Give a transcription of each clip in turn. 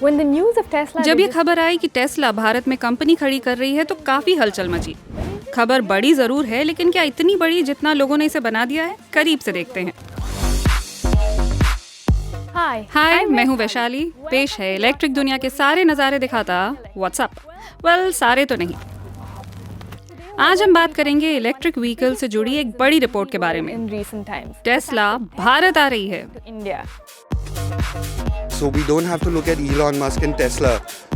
जब ये खबर आई कि टेस्ला भारत में कंपनी खड़ी कर रही है तो काफी हलचल मची। खबर बड़ी जरूर है, लेकिन क्या इतनी बड़ी जितना लोगों ने इसे बना दिया है? करीब से देखते हैं। हाय, मैं हूँ वैशाली। पेश है इलेक्ट्रिक दुनिया के सारे नज़ारे दिखाता व्हाट्सएप। वेल, सारे तो नहीं। आज हम बात करेंगे इलेक्ट्रिक व्हीकल से जुड़ी एक बड़ी रिपोर्ट के बारे में। टेस्ला भारत आ रही है। So we don't have to look at Elon Musk and Tesla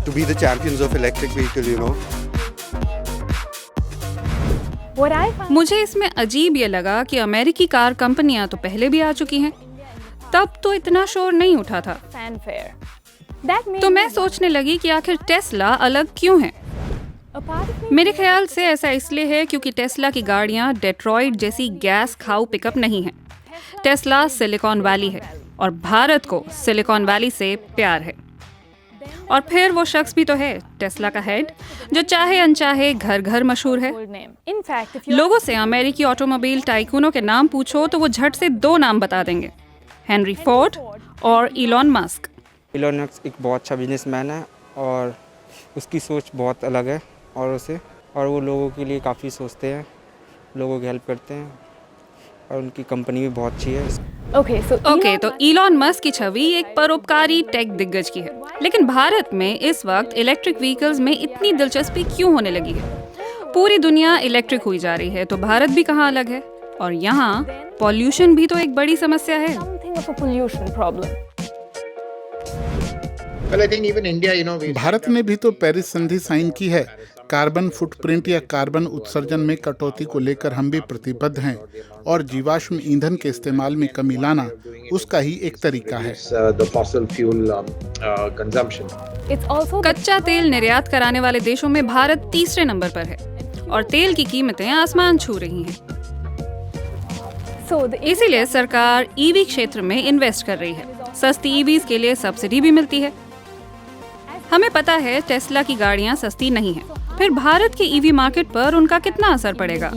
to be the champions of electric vehicle, you know. मुझे इसमें अजीब ये लगा कि अमेरिकी कार कंपनियां तो पहले भी आ चुकी हैं, तब तो इतना शोर नहीं उठा था। तो मैं सोचने लगी कि आखिर टेस्ला अलग क्यों है। मेरे ख्याल से ऐसा इसलिए है क्योंकि टेस्ला की गाड़ियां डेट्रॉइट जैसी गैस खाऊ पिकअप नहीं है। टेस्ला सिलिकॉन वैली है और भारत को सिलिकॉन वैली से प्यार है। और फिर वो शख्स भी तो है, टेस्ला का हेड, जो चाहे अनचाहे घर घर मशहूर है। लोगों से अमेरिकी ऑटोमोबाइल टाइकूनों के नाम पूछो तो वो झट से दो नाम बता देंगे, हेनरी फोर्ड और इलॉन मस्क। इलॉन मस्क एक बहुत अच्छा बिजनेसमैन है और उसकी सोच बहुत अलग है और वो लोगों के लिए काफ़ी सोचते हैं, लोगों की हेल्प करते हैं और उनकी कंपनी भी बहुत अच्छी है। तो इलॉन मस्क की छवि एक परोपकारी टेक दिग्गज की है, लेकिन भारत में इस वक्त इलेक्ट्रिक व्हीकल्स में इतनी दिलचस्पी क्यों होने लगी है? पूरी दुनिया इलेक्ट्रिक हुई जा रही है, तो भारत भी कहाँ अलग है? और यहाँ पॉल्यूशन भी तो एक बड़ी समस्या है। भारत ने भी तो पेरिस संधि साइन की है। कार्बन फुटप्रिंट या कार्बन उत्सर्जन में कटौती को लेकर हम भी प्रतिबद्ध हैं और जीवाश्म ईंधन के इस्तेमाल में कमी लाना उसका ही एक तरीका है। कच्चा तेल निर्यात कराने वाले देशों में भारत तीसरे नंबर पर है और तेल की कीमतें आसमान छू रही हैं। इसीलिए सरकार ईवी क्षेत्र में इन्वेस्ट कर रही है। सस्ती ईवीज के लिए सब्सिडी भी मिलती है। हमें पता है टेस्ला की गाड़ियां सस्ती नहीं हैं। फिर भारत के ईवी मार्केट पर उनका कितना असर पड़ेगा?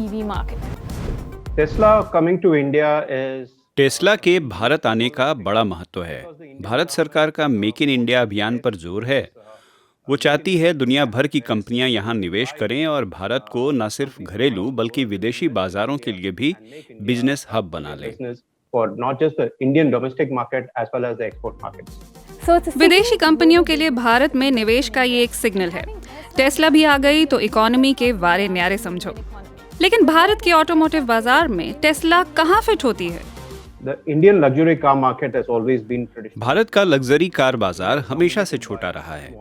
टेस्ला के भारत आने का बड़ा महत्व है। भारत सरकार का मेक इन इंडिया अभियान पर जोर है। वो चाहती है दुनिया भर की कंपनियां यहाँ निवेश करें और भारत को न सिर्फ घरेलू बल्कि विदेशी बाजारों के लिए भी बिजनेस हब बना ले। विदेशी कंपनियों के लिए भारत में निवेश का ये एक सिग्नल है। टेस्ला भी आ गई तो इकोनॉमी के वारे न्यारे समझो। लेकिन भारत के ऑटोमोटिव बाजार में टेस्ला कहाँ फिट होती है? भारत का लग्जरी कार बाजार हमेशा से छोटा रहा है।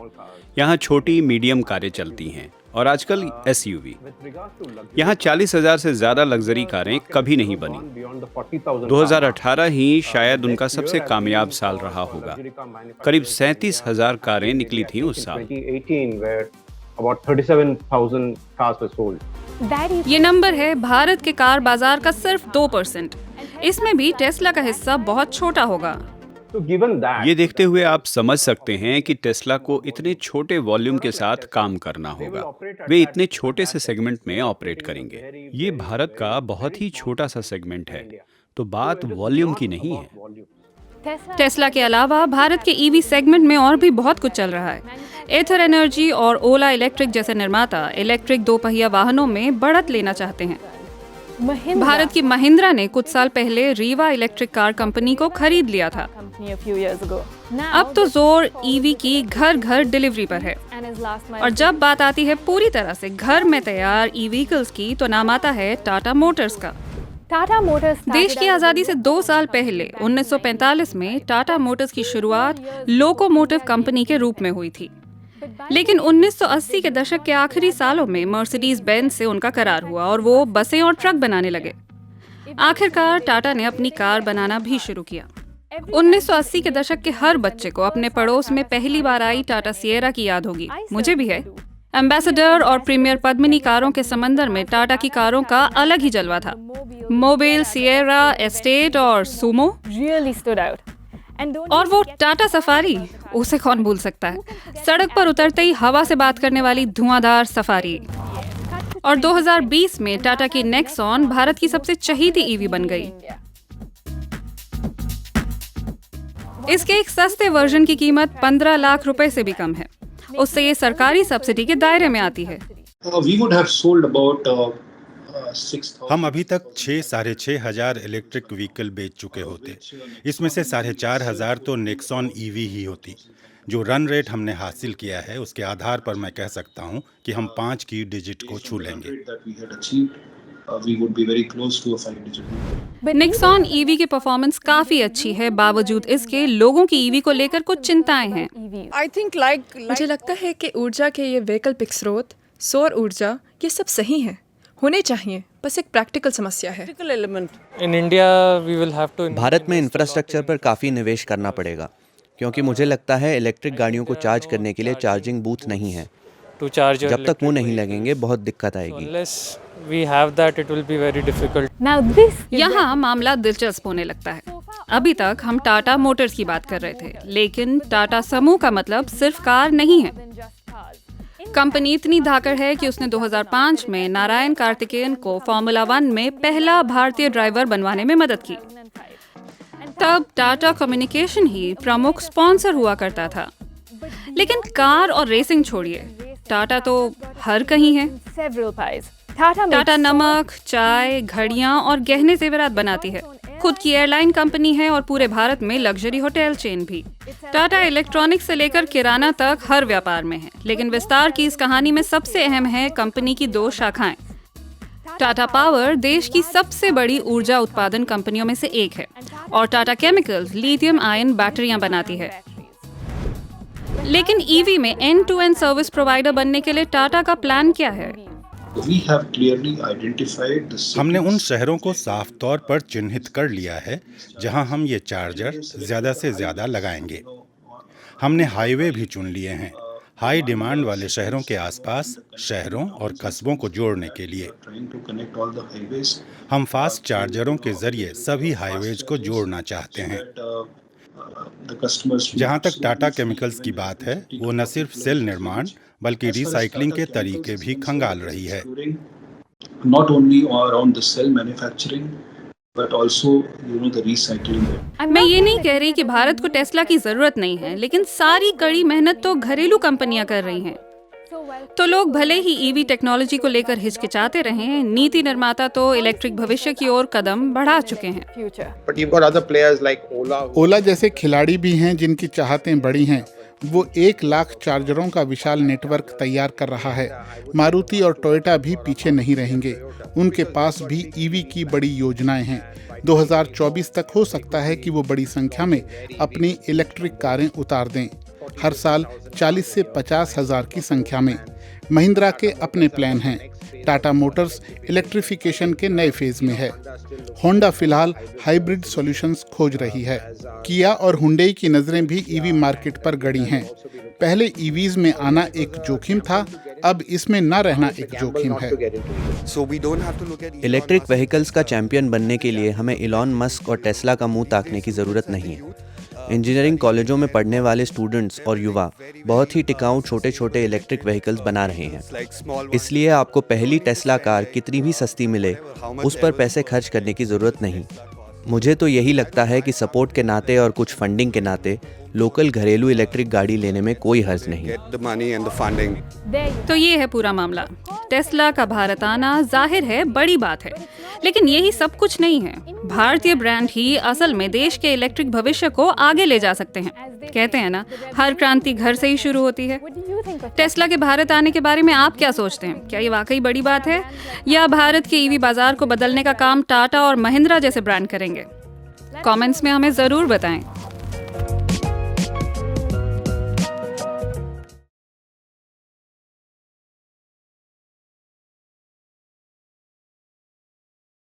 यहाँ छोटी मीडियम कारें चलती हैं और आजकल एसयूवी। यहाँ 40,000 से ज्यादा लग्जरी कारें कभी नहीं बनी। 2018 ही शायद उनका सबसे कामयाब साल रहा होगा। करीब 37,000 कारें निकली थीं उस साल। ये नंबर है भारत के कार बाजार का सिर्फ 2%। इसमें भी टेस्ला का हिस्सा बहुत छोटा होगा। ये देखते हुए आप समझ सकते हैं कि टेस्ला को इतने छोटे वॉल्यूम के साथ काम करना होगा। वे इतने छोटे से सेगमेंट में ऑपरेट करेंगे। ये भारत का बहुत ही छोटा सा सेगमेंट है, तो बात वॉल्यूम की नहीं है। टेस्ला के अलावा भारत के ईवी सेगमेंट में और भी बहुत कुछ चल रहा है। एथर एनर्जी और ओला इलेक्ट्रिक जैसे निर्माता इलेक्ट्रिक दोपहिया वाहनों में बढ़त लेना चाहते हैं। भारत की महिंद्रा ने कुछ साल पहले रीवा इलेक्ट्रिक कार कंपनी को खरीद लिया था। अब तो जोर ईवी की घर घर डिलीवरी पर है। और जब बात आती है पूरी तरह से घर में तैयार ई व्हीकल्स की, तो नाम आता है टाटा मोटर्स का। देश की आजादी से 2 साल पहले 1945 में टाटा मोटर्स की शुरुआत लोकोमोटिव कंपनी के रूप में हुई थी। लेकिन 1980 के दशक के आखिरी सालों में मर्सिडीज बेंज से उनका करार हुआ और वो बसें और ट्रक बनाने लगे। आखिरकार टाटा ने अपनी कार बनाना भी शुरू किया। 1980 के दशक के हर बच्चे को अपने पड़ोस में पहली बार आई टाटा सिएरा की याद होगी। मुझे भी है। एम्बेसडर और प्रीमियर पद्मिनी कारों के समंदर में टाटा की कारों का अलग ही जलवा था। मोबिल, सिएरा, एस्टेट और सुमो और वो टाटा सफारी, उसे कौन भूल सकता है। सड़क पर उतरते ही हवा से बात करने वाली धुआंधार सफारी। और 2020 में टाटा की नेक्सॉन भारत की सबसे चहेती ईवी बन गई। इसके एक सस्ते वर्जन की कीमत 15 लाख रुपए से भी कम है। उससे ये सरकारी सब्सिडी के दायरे में आती है। हम अभी तक 6,500 इलेक्ट्रिक व्हीकल बेच चुके होते। इसमें से 4,500 तो नेक्सॉन ईवी ही होती। जो रन रेट हमने हासिल किया है उसके आधार पर मैं कह सकता हूं कि हम 5 की डिजिट को छू लेंगे। नेक्सॉन ईवी की परफॉर्मेंस काफी अच्छी है, बावजूद इसके लोगों की ईवी को लेकर कुछ चिंताएं हैं। मुझे लगता है कि ऊर्जा के ये वैकल्पिक स्रोत, सौर ऊर्जा, ये सब सही हैं, होने चाहिए, बस एक प्रैक्टिकल समस्या है। भारत में इंफ्रास्ट्रक्चर पर काफ़ी निवेश करना पड़ेगा, क्योंकि मुझे लगता है इलेक्ट्रिक गाड़ियों को चार्ज करने के लिए चार्जिंग बूथ नहीं है। जब तक वो नहीं लगेंगे बहुत दिक्कत आएगी। यहाँ मामला दिलचस्प होने लगता है। अभी तक हम टाटा मोटर्स की बात कर रहे थे, लेकिन टाटा समूह का मतलब सिर्फ कार नहीं है। कंपनी इतनी धाकड़ है कि उसने 2005 में नारायण कार्तिकेयन को फॉर्मूला 1 में पहला भारतीय ड्राइवर बनवाने में मदद की। तब टाटा कम्युनिकेशन ही प्रमुख स्पॉन्सर हुआ करता था। लेकिन कार और रेसिंग छोड़िए, टाटा तो हर कहीं है। टाटा नमक, चाय, घड़ियां और गहने जेवरात बनाती है। खुद की एयरलाइन कंपनी है और पूरे भारत में लग्जरी होटल चेन भी। टाटा इलेक्ट्रॉनिक्स से लेकर किराना तक हर व्यापार में है। लेकिन विस्तार की इस कहानी में सबसे अहम है कंपनी की 2 शाखाएं। टाटा पावर देश की सबसे बड़ी ऊर्जा उत्पादन कंपनियों में से एक है और टाटा केमिकल्स लिथियम आयन बैटरियां बनाती है। लेकिन ईवी में end to end service provider बनने के लिए टाटा का प्लान क्या है? हमने उन शहरों को साफ तौर पर चिन्हित कर लिया है जहां हम ये चार्जर ज्यादा से ज्यादा लगाएंगे। हमने हाईवे भी चुन लिए हैं, हाई डिमांड वाले शहरों के आसपास शहरों और कस्बों को जोड़ने के लिए। हम फास्ट चार्जरों के जरिए सभी हाईवेज को जोड़ना चाहते हैं। जहां तक टाटा केमिकल्स की बात है, वो न सिर्फ सेल निर्माण बल्कि रिसाइकलिंग के तरीके भी खंगाल रही है। मैं ये नहीं कह रही कि भारत को टेस्ला की जरूरत नहीं है, लेकिन सारी कड़ी मेहनत तो घरेलू कंपनियां कर रही हैं। तो लोग भले ही ईवी टेक्नोलॉजी को लेकर हिचकिचाते रहें, नीति निर्माता तो इलेक्ट्रिक भविष्य की ओर कदम बढ़ा चुके हैं। ओला जैसे खिलाड़ी भी हैं जिनकी चाहतें बड़ी हैं। वो 1 लाख चार्जरों का विशाल नेटवर्क तैयार कर रहा है। मारुति और टोयोटा भी पीछे नहीं रहेंगे। उनके पास भी ईवी की बड़ी योजनाएं हैं। 2024 तक हो सकता है कि वो बड़ी संख्या में अपनी इलेक्ट्रिक कारें उतार दें, हर साल 40 से 50 हजार की संख्या में। महिंद्रा के अपने प्लान हैं। टाटा मोटर्स इलेक्ट्रिफिकेशन के नए फेज में है। होंडा फिलहाल हाइब्रिड सॉल्यूशंस खोज रही है। किया और हुंडई की नजरें भी ईवी मार्केट पर गड़ी हैं। पहले ईवीज में आना एक जोखिम था, अब इसमें न रहना एक जोखिम है। इलेक्ट्रिक व्हीकल्स का चैंपियन बनने के लिए हमें इलॉन मस्क और टेस्ला का मुंह ताकने की ज़रूरत नहीं है। इंजीनियरिंग कॉलेजों में पढ़ने वाले स्टूडेंट्स और युवा बहुत ही टिकाऊ छोटे छोटे इलेक्ट्रिक व्हीकल्स बना रहे हैं। इसलिए आपको पहली टेस्ला कार कितनी भी सस्ती मिले, उस पर पैसे खर्च करने की ज़रूरत नहीं। मुझे तो यही लगता है कि सपोर्ट के नाते और कुछ फंडिंग के नाते लोकल घरेलू इलेक्ट्रिक गाड़ी लेने में कोई हर्ज नहीं। तो ये है पूरा मामला। टेस्ला का भारत आना जाहिर है बड़ी बात है, लेकिन यही सब कुछ नहीं है। भारतीय ब्रांड ही असल में देश के इलेक्ट्रिक भविष्य को आगे ले जा सकते हैं। कहते हैं ना, हर क्रांति घर से ही शुरू होती है। टेस्ला के भारत आने के बारे में आप क्या सोचते हैं? क्या ये वाकई बड़ी बात है, या भारत के ईवी बाजार को बदलने का काम टाटा और महिंद्रा जैसे ब्रांड करेंगे? कमेंट्स में हमें जरूर बताएं।